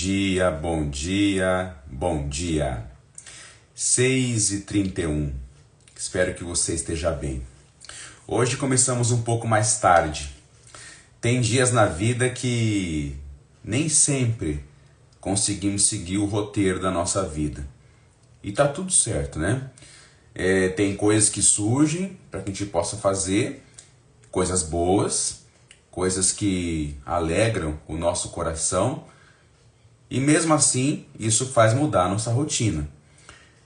dia, bom dia, bom dia. 6h31. Espero que você esteja bem. Hoje começamos um pouco mais tarde. Tem dias na vida que nem sempre conseguimos seguir o roteiro da nossa vida. E tá tudo certo, né? Tem coisas que surgem para que a gente possa fazer, coisas boas, coisas que alegram o nosso coração. E mesmo assim, isso faz mudar a nossa rotina.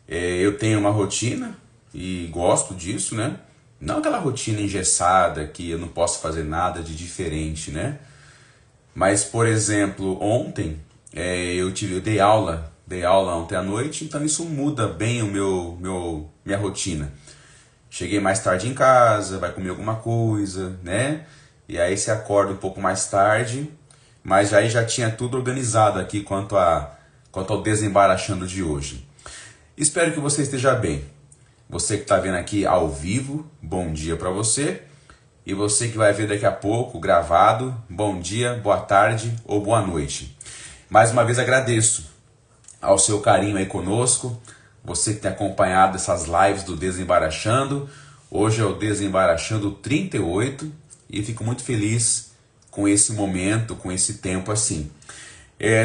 Eu tenho uma rotina e gosto disso, né? Não aquela rotina engessada que eu não posso fazer nada de diferente, né? Mas, por exemplo, ontem eu dei aula ontem à noite, então isso muda bem minha rotina. Cheguei mais tarde em casa, vai comer alguma coisa, né? E aí você acorda um pouco mais tarde, mas aí já tinha tudo organizado aqui quanto ao Desembaraxando de hoje. Espero que você esteja bem. Você que está vendo aqui ao vivo, bom dia para você. E você que vai ver daqui a pouco gravado, bom dia, boa tarde ou boa noite. Mais uma vez agradeço ao seu carinho aí conosco, você que tem acompanhado essas lives do Desembaraxando. Hoje é o Desembaraxando 38 e fico muito feliz com esse momento, com esse tempo assim.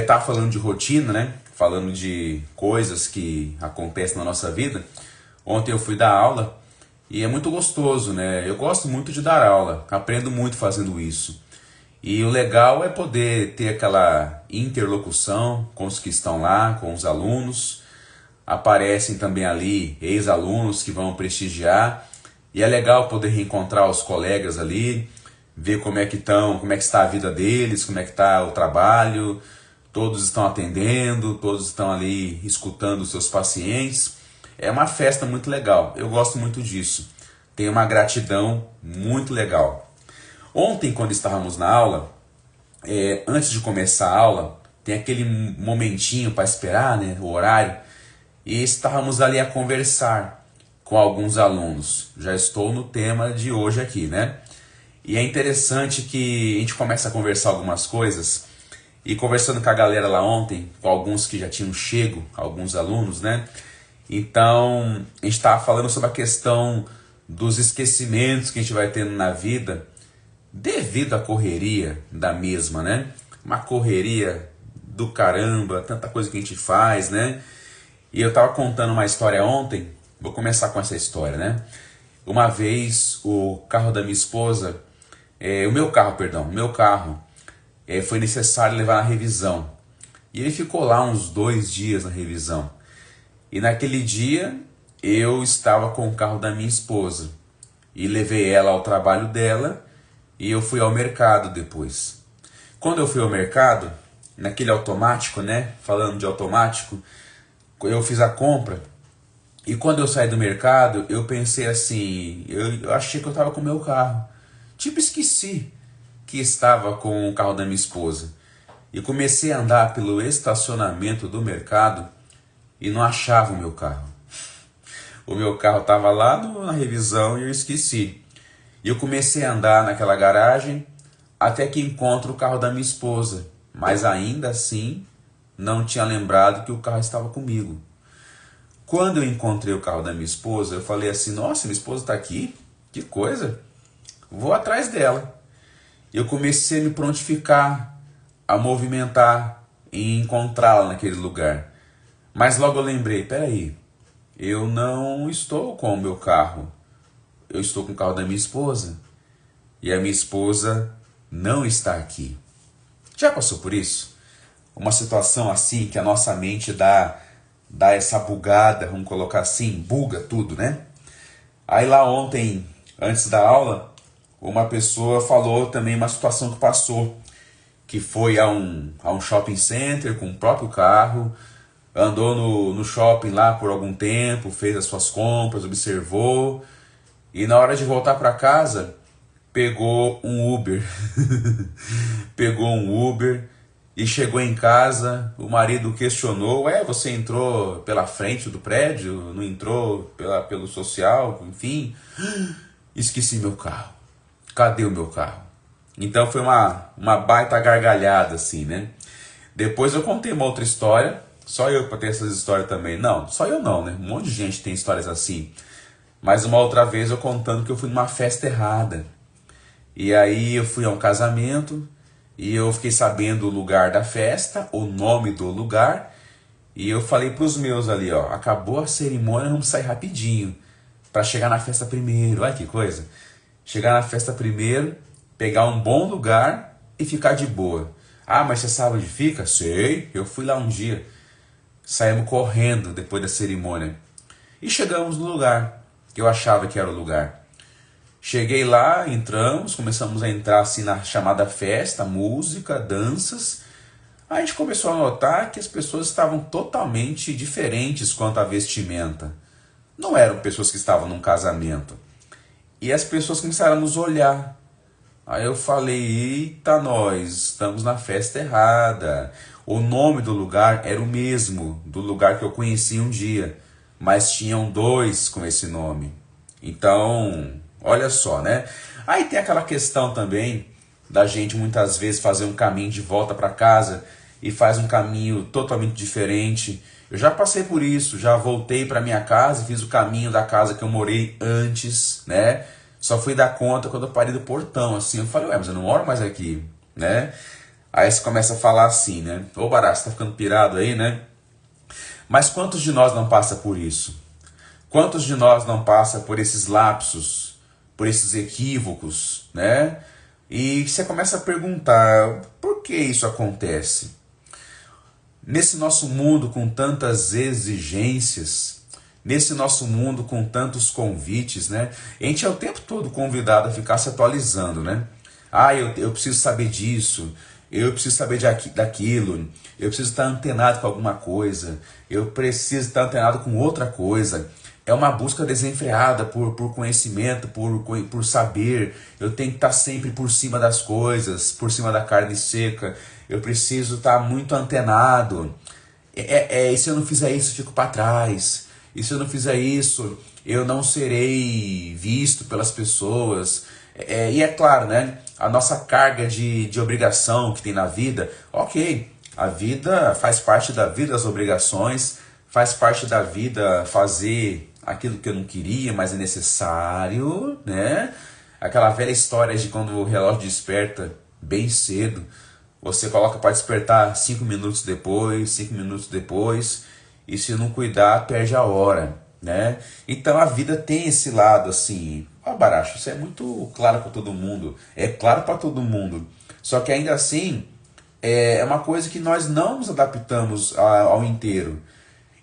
Tá falando de rotina, né? Falando de coisas que acontecem na nossa vida. Ontem eu fui dar aula e é muito gostoso, né? Eu gosto muito de dar aula, aprendo muito fazendo isso. E o legal é poder ter aquela interlocução com os que estão lá, com os alunos. Aparecem também ali ex-alunos que vão prestigiar. E é legal poder reencontrar os colegas ali, ver como é que estão, como é que está a vida deles, como é que está o trabalho. Todos estão atendendo, todos estão ali escutando os seus pacientes. É uma festa muito legal, eu gosto muito disso. Tem uma gratidão muito legal. Ontem, quando estávamos na aula, antes de começar a aula, tem aquele momentinho para esperar, né, o horário, e estávamos ali a conversar com alguns alunos. Já estou no tema de hoje aqui, né? E é interessante que a gente começa a conversar algumas coisas, e conversando com a galera lá ontem, com alguns que já tinham chego, alguns alunos, né? Então, a gente estava falando sobre a questão dos esquecimentos que a gente vai tendo na vida, devido à correria da mesma, né? Uma correria do caramba, tanta coisa que a gente faz, né? E eu estava contando uma história ontem, vou começar com essa história, né? Uma vez o carro da minha esposa, o meu carro, foi necessário levar na revisão. E ele ficou lá uns 2 dias na revisão. E naquele dia eu estava com o carro da minha esposa e levei ela ao trabalho dela e eu fui ao mercado depois. Quando eu fui ao mercado, naquele automático, né? Falando de automático, eu fiz a compra. E quando eu saí do mercado, eu pensei assim, eu achei que eu estava com o meu carro. Tipo, esqueci que estava com o carro da minha esposa. E comecei a andar pelo estacionamento do mercado e não achava o meu carro. O meu carro estava lá na revisão e eu esqueci. E eu comecei a andar naquela garagem até que encontro o carro da minha esposa. Mas ainda assim, não tinha lembrado que o carro estava comigo. Quando eu encontrei o carro da minha esposa, eu falei assim, nossa, minha esposa está aqui? Que coisa! Vou atrás dela. Eu comecei a me prontificar, a movimentar e encontrá-la naquele lugar. Mas logo eu lembrei, peraí, eu não estou com o meu carro. Eu estou com o carro da minha esposa. E a minha esposa não está aqui. Já passou por isso? Uma situação assim que a nossa mente dá essa bugada, vamos colocar assim, buga tudo, né? Aí lá ontem, antes da aula, uma pessoa falou também uma situação que passou, que foi a um shopping center com o próprio carro, andou no shopping lá por algum tempo, fez as suas compras, observou, e na hora de voltar para casa, pegou um Uber. Pegou um Uber e chegou em casa, o marido questionou, você entrou pela frente do prédio, não entrou pelo social, enfim. Esqueci meu carro. Cadê o meu carro? Então foi uma baita gargalhada assim, né? Depois eu contei uma outra história, só eu para ter essas histórias também. Não, só eu não, né? Um monte de gente tem histórias assim. Mas uma outra vez eu contando que eu fui numa festa errada. E aí eu fui a um casamento e eu fiquei sabendo o lugar da festa, o nome do lugar. E eu falei pros meus ali, ó, acabou a cerimônia, vamos sair rapidinho para chegar na festa primeiro. Olha que coisa. Chegar na festa primeiro, pegar um bom lugar e ficar de boa. Ah, mas você sabe onde fica? Sei, eu fui lá um dia. Saímos correndo depois da cerimônia. E chegamos no lugar, que eu achava que era o lugar. Cheguei lá, entramos, começamos a entrar assim na chamada festa, música, danças. Aí a gente começou a notar que as pessoas estavam totalmente diferentes quanto à vestimenta. Não eram pessoas que estavam num casamento. E as pessoas começaram a nos olhar. Aí eu falei, eita nós, estamos na festa errada. O nome do lugar era o mesmo, do lugar que eu conheci um dia. Mas tinham dois com esse nome. Então, olha só, né? Aí tem aquela questão também da gente muitas vezes fazer um caminho de volta para casa e faz um caminho totalmente diferente. Eu já passei por isso, já voltei para minha casa e fiz o caminho da casa que eu morei antes, né? Só fui dar conta quando eu parei do portão, assim. Eu falei, ué, mas eu não moro mais aqui, né? Aí você começa a falar assim, né? Ô, Bará, você tá ficando pirado aí, né? Mas quantos de nós não passa por isso? Quantos de nós não passa por esses lapsos, por esses equívocos, né? E você começa a perguntar, por que isso acontece? Nesse nosso mundo com tantas exigências, nesse nosso mundo com tantos convites, né? A gente é o tempo todo convidado a ficar se atualizando, né? Ah, eu preciso saber disso, eu preciso saber daquilo, eu preciso estar antenado com alguma coisa, eu preciso estar antenado com outra coisa. É uma busca desenfreada por conhecimento, por saber. Eu tenho que estar sempre por cima das coisas, por cima da carne seca. Eu preciso estar muito antenado. E se eu não fizer isso, eu fico para trás. E se eu não fizer isso, eu não serei visto pelas pessoas. E é claro, né? A nossa carga de obrigação que tem na vida, ok, a vida faz parte da vida, as obrigações, faz parte da vida fazer aquilo que eu não queria, mas é necessário, né? Aquela velha história de quando o relógio desperta bem cedo, você coloca para despertar 5 minutos depois, 5 minutos depois, e se não cuidar, perde a hora, né? Então a vida tem esse lado assim, Baracho, isso é muito claro para todo mundo, é claro para todo mundo, só que ainda assim é uma coisa que nós não nos adaptamos ao inteiro.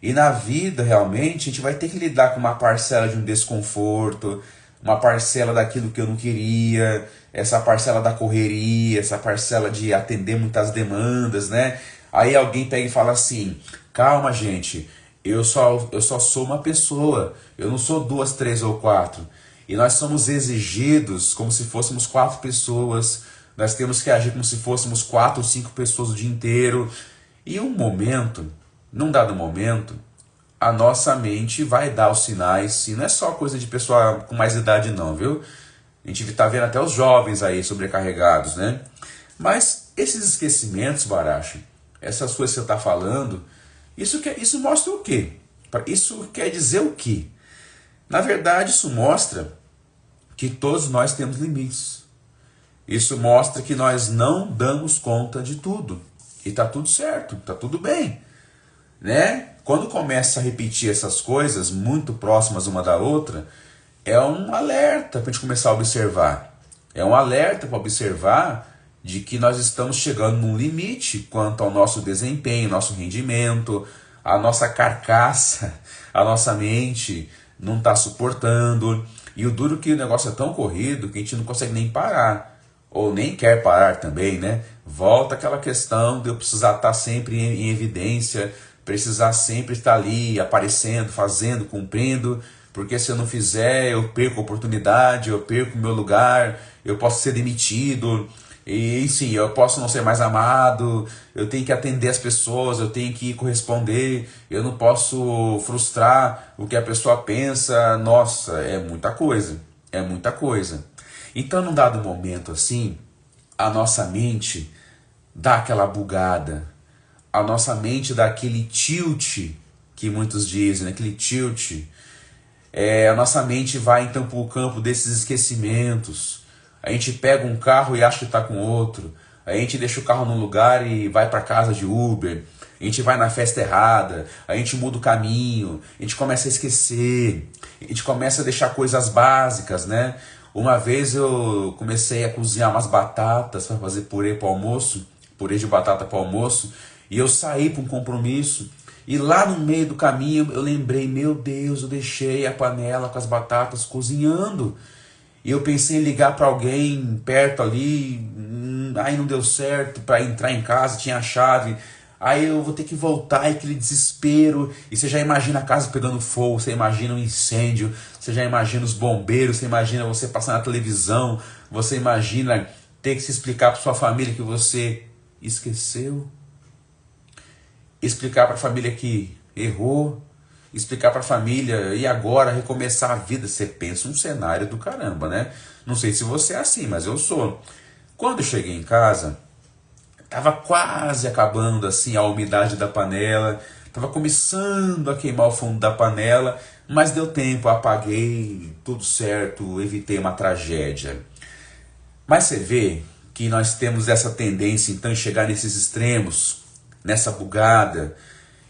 E na vida, realmente, a gente vai ter que lidar com uma parcela de um desconforto, uma parcela daquilo que eu não queria, essa parcela da correria, essa parcela de atender muitas demandas, né? Aí alguém pega e fala assim, calma gente, eu só sou uma pessoa, eu não sou 2, 3 ou 4. E nós somos exigidos como se fôssemos 4 pessoas, nós temos que agir como se fôssemos 4 ou 5 pessoas o dia inteiro. E num dado momento, a nossa mente vai dar os sinais, e não é só coisa de pessoa com mais idade não, viu? A gente está vendo até os jovens aí sobrecarregados, né? Mas esses esquecimentos, Baracho, essas coisas que você está falando, isso mostra o quê? Isso quer dizer o quê? Na verdade, isso mostra que todos nós temos limites. Isso mostra que nós não damos conta de tudo. E está tudo certo, está tudo bem, né? Quando começa a repetir essas coisas muito próximas uma da outra, é um alerta para a gente começar a observar. É um alerta para observar de que nós estamos chegando num limite quanto ao nosso desempenho, nosso rendimento, a nossa carcaça, a nossa mente não está suportando. E o duro que o negócio é tão corrido que a gente não consegue nem parar. Ou nem quer parar também, né? Volta aquela questão de eu precisar estar sempre em evidência, precisar sempre estar ali, aparecendo, fazendo, cumprindo, porque se eu não fizer, eu perco a oportunidade, eu perco o meu lugar, eu posso ser demitido, e sim, eu posso não ser mais amado, eu tenho que atender as pessoas, eu tenho que corresponder, eu não posso frustrar o que a pessoa pensa. Nossa, é muita coisa, é muita coisa. Então, num dado momento assim, a nossa mente dá aquela bugada. a nossa mente dá aquele tilt, que muitos dizem, né? Aquele tilt. A nossa mente vai então para o campo desses esquecimentos. A gente pega um carro e acha que está com outro. A gente deixa o carro num lugar e vai para casa de Uber. A gente vai na festa errada. A gente muda o caminho. A gente começa a esquecer. A gente começa a deixar coisas básicas, né? Uma vez eu comecei a cozinhar umas batatas para fazer purê para o almoço. Purê de batata para o almoço. E eu saí para um compromisso. E lá no meio do caminho eu lembrei, meu Deus, eu deixei a panela com as batatas cozinhando. E eu pensei em ligar para alguém perto ali, aí não deu certo, para entrar em casa, tinha a chave. Aí eu vou ter que voltar, e aquele desespero. E você já imagina a casa pegando fogo, você imagina um incêndio, você já imagina os bombeiros, você imagina você passar na televisão, você imagina ter que se explicar para sua família que você esqueceu. Explicar para a família que errou, explicar para a família e agora recomeçar a vida. Você pensa um cenário do caramba, né? Não sei se você é assim, mas eu sou. Quando eu cheguei em casa, estava quase acabando assim a umidade da panela, estava começando a queimar o fundo da panela, mas deu tempo, apaguei, tudo certo, evitei uma tragédia. Mas você vê que nós temos essa tendência então de chegar nesses extremos, nessa bugada.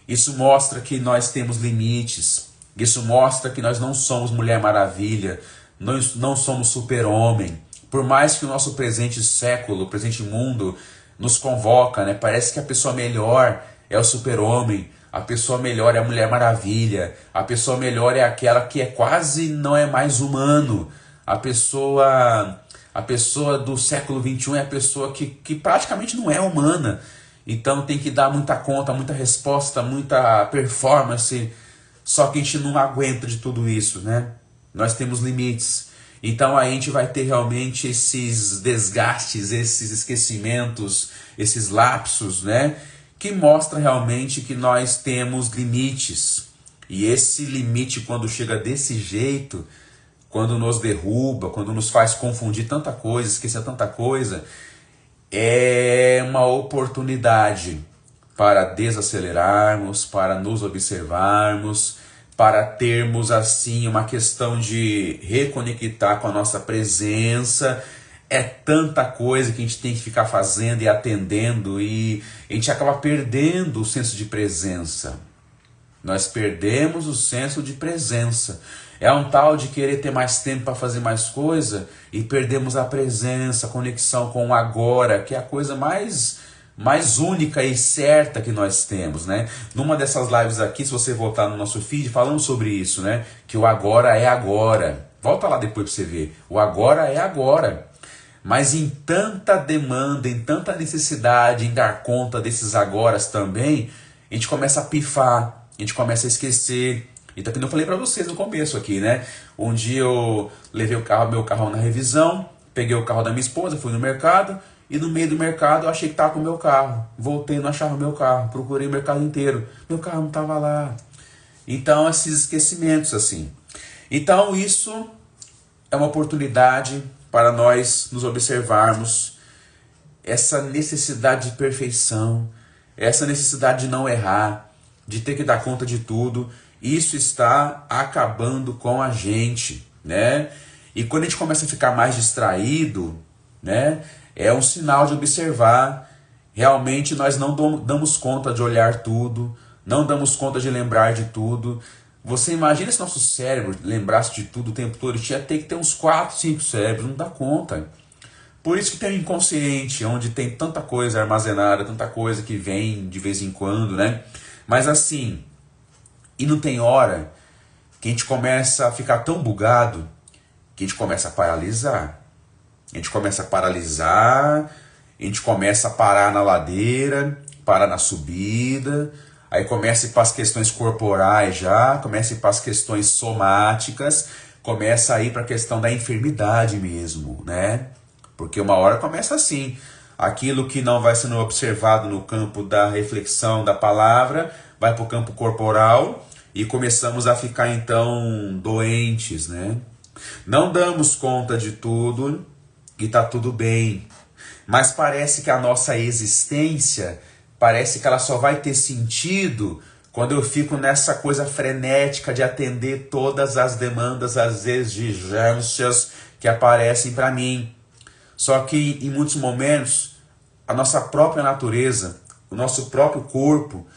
Isso mostra que nós temos limites. Isso mostra que nós não somos Mulher Maravilha, nós não somos super-homem. Por mais que o nosso presente século, o presente mundo nos convoca, né? Parece que a pessoa melhor é o super-homem, a pessoa melhor é a Mulher Maravilha, a pessoa melhor é aquela que é quase não é mais humano. A pessoa do século XXI é a pessoa que praticamente não é humana. Então tem que dar muita conta, muita resposta, muita performance. Só que a gente não aguenta de tudo isso, né? Nós temos limites. Então a gente vai ter realmente esses desgastes, esses esquecimentos, esses lapsos, né? Que mostra realmente que nós temos limites. E esse limite, quando chega desse jeito, quando nos derruba, quando nos faz confundir tanta coisa, esquecer tanta coisa, é uma oportunidade para desacelerarmos, para nos observarmos, para termos assim uma questão de reconectar com a nossa presença. É tanta coisa que a gente tem que ficar fazendo e atendendo e a gente acaba perdendo o senso de presença. Nós perdemos o senso de presença. É um tal de querer ter mais tempo para fazer mais coisa e perdemos a presença, a conexão com o agora, que é a coisa mais única e certa que nós temos, né? Numa dessas lives aqui, se você voltar no nosso feed, falamos sobre isso, né? Que o agora é agora. Volta lá depois para você ver. O agora é agora. Mas em tanta demanda, em tanta necessidade em dar conta desses agoras também, a gente começa a pifar, a gente começa a esquecer. E também eu falei para vocês no começo aqui, né? Um dia eu levei meu carro na revisão, peguei o carro da minha esposa, fui no mercado, e no meio do mercado eu achei que estava com o meu carro. Voltei, não achava o meu carro, procurei o mercado inteiro, meu carro não estava lá. Então, esses esquecimentos assim. Então, isso é uma oportunidade para nós nos observarmos, essa necessidade de perfeição, essa necessidade de não errar, de ter que dar conta de tudo. Isso está acabando com a gente, né? E quando a gente começa a ficar mais distraído, né? É um sinal de observar. Realmente nós não damos conta de olhar tudo, não damos conta de lembrar de tudo. Você imagina se nosso cérebro lembrasse de tudo o tempo todo? Tinha que ter uns 4, 5 cérebros, não dá conta. Por isso que tem o inconsciente, onde tem tanta coisa armazenada, tanta coisa que vem de vez em quando, né? Mas assim... E não tem hora que a gente começa a ficar tão bugado que a gente começa a paralisar. A gente começa a paralisar, a gente começa a parar na ladeira, parar na subida, aí começa a ir para as questões corporais já, começa a ir para as questões somáticas, começa a ir para a questão da enfermidade mesmo, né? Porque uma hora começa assim, aquilo que não vai sendo observado no campo da reflexão da palavra, vai para o campo corporal e começamos a ficar então doentes, né? Não damos conta de tudo e está tudo bem, mas parece que a nossa existência parece que ela só vai ter sentido quando eu fico nessa coisa frenética de atender todas as demandas, as exigências que aparecem para mim. Só que em muitos momentos, a nossa própria natureza, o nosso próprio corpo,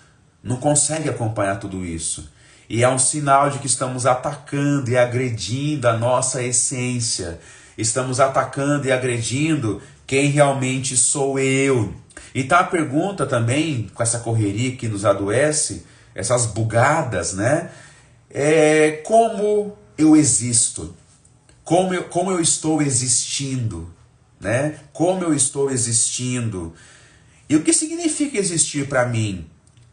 não consegue acompanhar tudo isso. E é um sinal de que estamos atacando e agredindo a nossa essência. Estamos atacando e agredindo quem realmente sou eu. E tá a pergunta também, com essa correria que nos adoece, essas bugadas, né? Como eu existo? Como eu estou existindo? Né? Como eu estou existindo? E o que significa existir para mim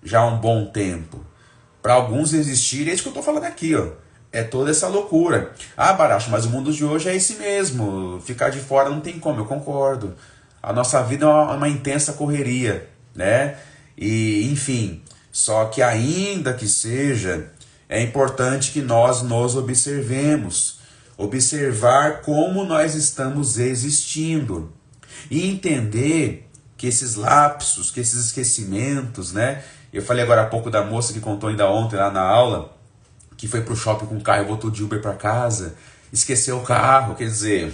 já há um bom tempo? Para alguns existir é isso que eu estou falando aqui, ó. É toda essa loucura. Ah, Baracho, mas o mundo de hoje é esse mesmo. Ficar de fora não tem como, eu concordo. A nossa vida é uma intensa correria, né? E, enfim, só que ainda que seja, é importante que nós nos observemos. Observar como nós estamos existindo. E entender que esses lapsos, que esses esquecimentos, né? Eu falei agora há pouco da moça que contou ainda ontem lá na aula, que foi pro shopping com o carro e voltou de Uber para casa, esqueceu o carro, quer dizer,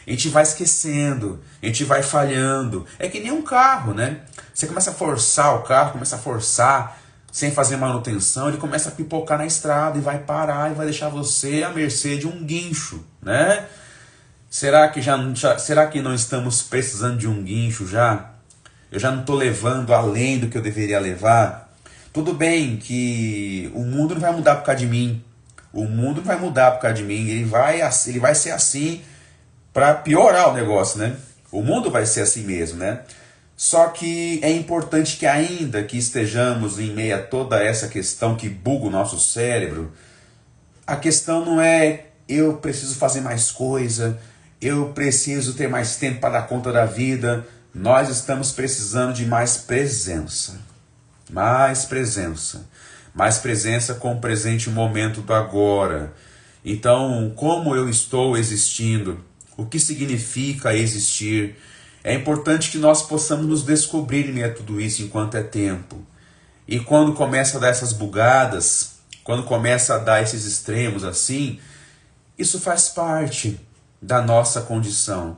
a gente vai esquecendo, a gente vai falhando. É que nem um carro, né? Você começa a forçar o carro, começa a forçar, sem fazer manutenção, ele começa a pipocar na estrada e vai parar e vai deixar você à mercê de um guincho, né? Será que não estamos precisando de um guincho já? Eu já não estou levando além do que eu deveria levar? Tudo bem que o mundo não vai mudar por causa de mim. O mundo não vai mudar por causa de mim. Ele vai ser assim para piorar o negócio, né? O mundo vai ser assim mesmo, né? Só que é importante que ainda que estejamos em meio a toda essa questão que buga o nosso cérebro, a questão não é eu preciso fazer mais coisa, eu preciso ter mais tempo para dar conta da vida. Nós estamos precisando de mais presença. Mais presença. Mais presença com o presente momento do agora. Então, como eu estou existindo? O que significa existir? É importante que nós possamos nos descobrir em meio a tudo isso enquanto é tempo. E quando começa a dar essas bugadas, quando começa a dar esses extremos assim, isso faz parte da nossa condição.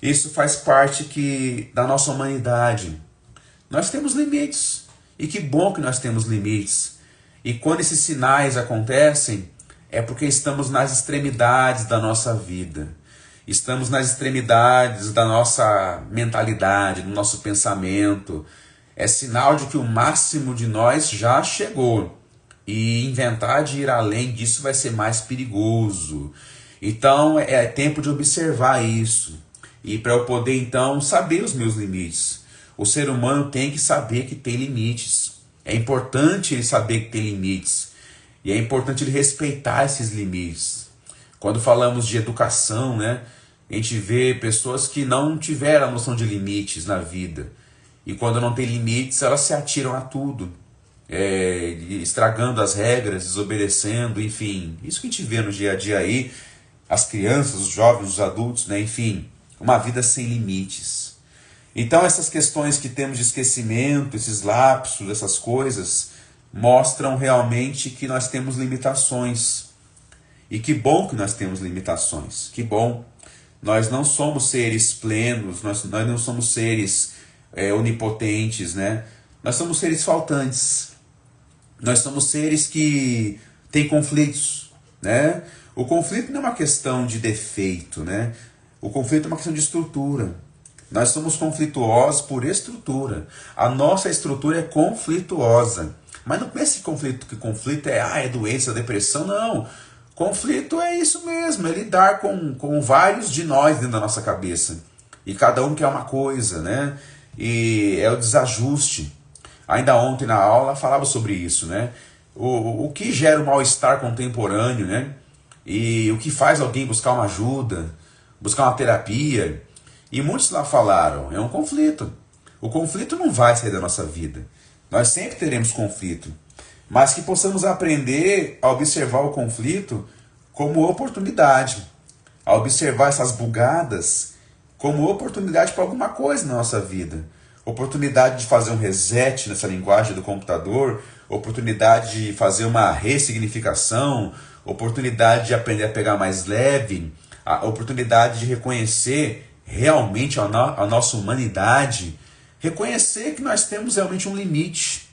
Isso faz parte da nossa humanidade. Nós temos limites. E que bom que nós temos limites. E quando esses sinais acontecem, é porque estamos nas extremidades da nossa vida. Estamos nas extremidades da nossa mentalidade, do nosso pensamento. É sinal de que o máximo de nós já chegou. E inventar de ir além disso vai ser mais perigoso. Então é tempo de observar isso. E para eu poder então saber os meus limites. O ser humano tem que saber que tem limites. É importante ele saber que tem limites. E é importante ele respeitar esses limites. Quando falamos de educação, né, a gente vê pessoas que não tiveram a noção de limites na vida. E quando não tem limites, elas se atiram a tudo. Estragando as regras, desobedecendo, enfim. Isso que a gente vê no dia a dia aí. As crianças, os jovens, os adultos, né, enfim. Uma vida sem limites. Então essas questões que temos de esquecimento, esses lapsos, essas coisas, mostram realmente que nós temos limitações. E que bom que nós temos limitações. Que bom. Nós não somos seres plenos, nós não somos seres onipotentes, né? Nós somos seres faltantes. Nós somos seres que têm conflitos, né? O conflito não é uma questão de defeito, né? O conflito é uma questão de estrutura. Nós somos conflituosos por estrutura. A nossa estrutura é conflituosa. Mas não pense que conflito é doença, depressão, não. Conflito é isso mesmo, é lidar com vários de nós dentro da nossa cabeça. E cada um quer uma coisa, né? E é o desajuste. Ainda ontem na aula falava sobre isso, né? O que gera o mal-estar contemporâneo, né? E o que faz alguém buscar uma ajuda, buscar uma terapia. E muitos lá falaram, é um conflito. O conflito não vai sair da nossa vida. Nós sempre teremos conflito. Mas que possamos aprender a observar o conflito como oportunidade. A observar essas bugadas como oportunidade para alguma coisa na nossa vida. oportunidade de fazer um reset nessa linguagem do computador, oportunidade de fazer uma ressignificação, oportunidade de aprender a pegar mais leve, a oportunidade de reconhecer realmente a nossa humanidade, reconhecer que nós temos realmente um limite.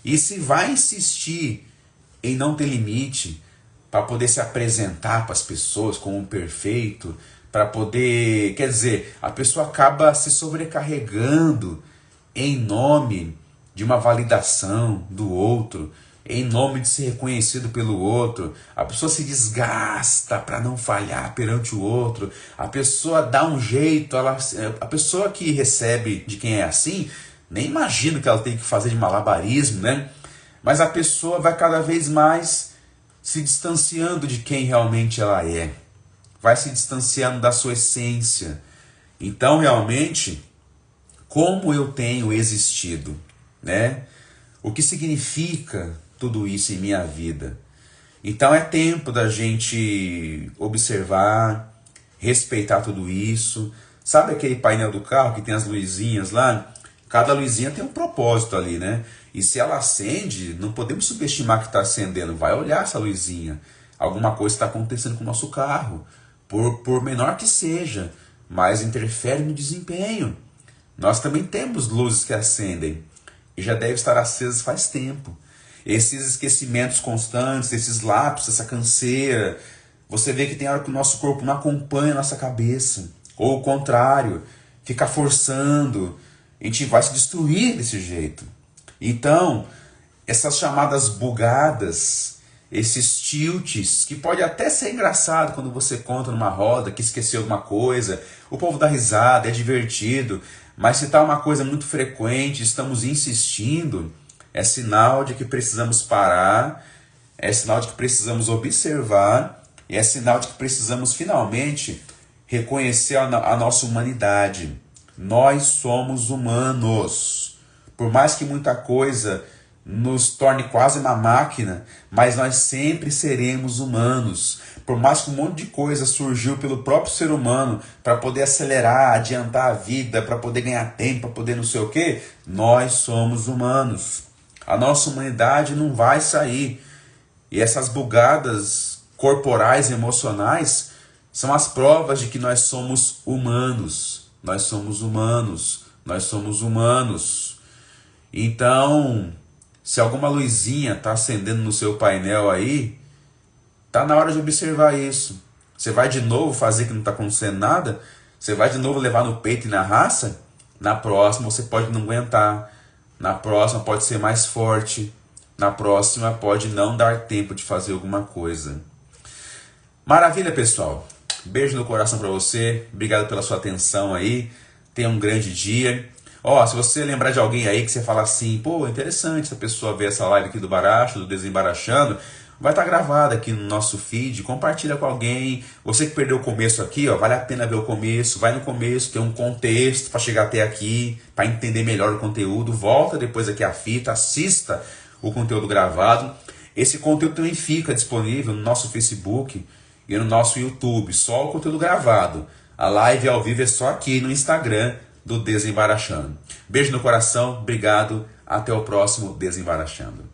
E se vai insistir em não ter limite, para poder se apresentar para as pessoas como um perfeito, para poder, quer dizer, a pessoa acaba se sobrecarregando em nome de uma validação do outro, em nome de ser reconhecido pelo outro. A pessoa se desgasta para não falhar perante o outro, a pessoa dá um jeito, a pessoa que recebe de quem é assim, nem imagina o que ela tem que fazer de malabarismo, né? Mas a pessoa vai cada vez mais se distanciando de quem realmente ela é, vai se distanciando da sua essência. Então, realmente, como eu tenho existido, né? O que significa tudo isso em minha vida? Então é tempo da gente observar, respeitar tudo isso. Sabe aquele painel do carro que tem as luzinhas lá? Cada luzinha tem um propósito ali, né? E se ela acende, não podemos subestimar que está acendendo. Vai olhar essa luzinha. Alguma coisa está acontecendo com o nosso carro. Por menor que seja, mas interfere no desempenho. Nós também temos luzes que acendem. E já deve estar acesas faz tempo. Esses esquecimentos constantes, esses lapsos, essa canseira. Você vê que tem hora que o nosso corpo não acompanha a nossa cabeça. Ou o contrário, fica forçando. A gente vai se destruir desse jeito. Então, essas chamadas bugadas, esses tilts, que pode até ser engraçado quando você conta numa roda que esqueceu alguma coisa, o povo dá risada, é divertido, mas se está uma coisa muito frequente, estamos insistindo, é sinal de que precisamos parar, é sinal de que precisamos observar, e é sinal de que precisamos finalmente reconhecer a nossa humanidade. Nós somos humanos. Por mais que muita coisa nos torne quase uma máquina, mas nós sempre seremos humanos. Por mais que um monte de coisa surgiu pelo próprio ser humano para poder acelerar, adiantar a vida, para poder ganhar tempo, para poder não sei o quê, nós somos humanos. A nossa humanidade não vai sair. E essas bugadas corporais e emocionais são as provas de que nós somos humanos. Nós somos humanos. Nós somos humanos. Então, se alguma luzinha está acendendo no seu painel aí, tá na hora de observar isso. Você vai de novo fazer que não está acontecendo nada? Você vai de novo levar no peito e na raça? Na próxima você pode não aguentar. Na próxima pode ser mais forte. Na próxima pode não dar tempo de fazer alguma coisa. Maravilha, pessoal. Beijo no coração para você. Obrigado pela sua atenção aí. Tenha um grande dia. Ó, se você lembrar de alguém aí que você fala assim, pô, interessante essa pessoa ver essa live aqui do Baracho, do Desembaraxando, vai estar gravada aqui no nosso feed, compartilha com alguém. Você que perdeu o começo aqui, ó, vale a pena ver o começo, vai no começo, tem um contexto para chegar até aqui, para entender melhor o conteúdo, volta depois aqui a fita, assista o conteúdo gravado. Esse conteúdo também fica disponível no nosso Facebook e no nosso YouTube, só o conteúdo gravado. A live ao vivo é só aqui no Instagram do Desembaraxando. Beijo no coração, obrigado, até o próximo Desembaraxando.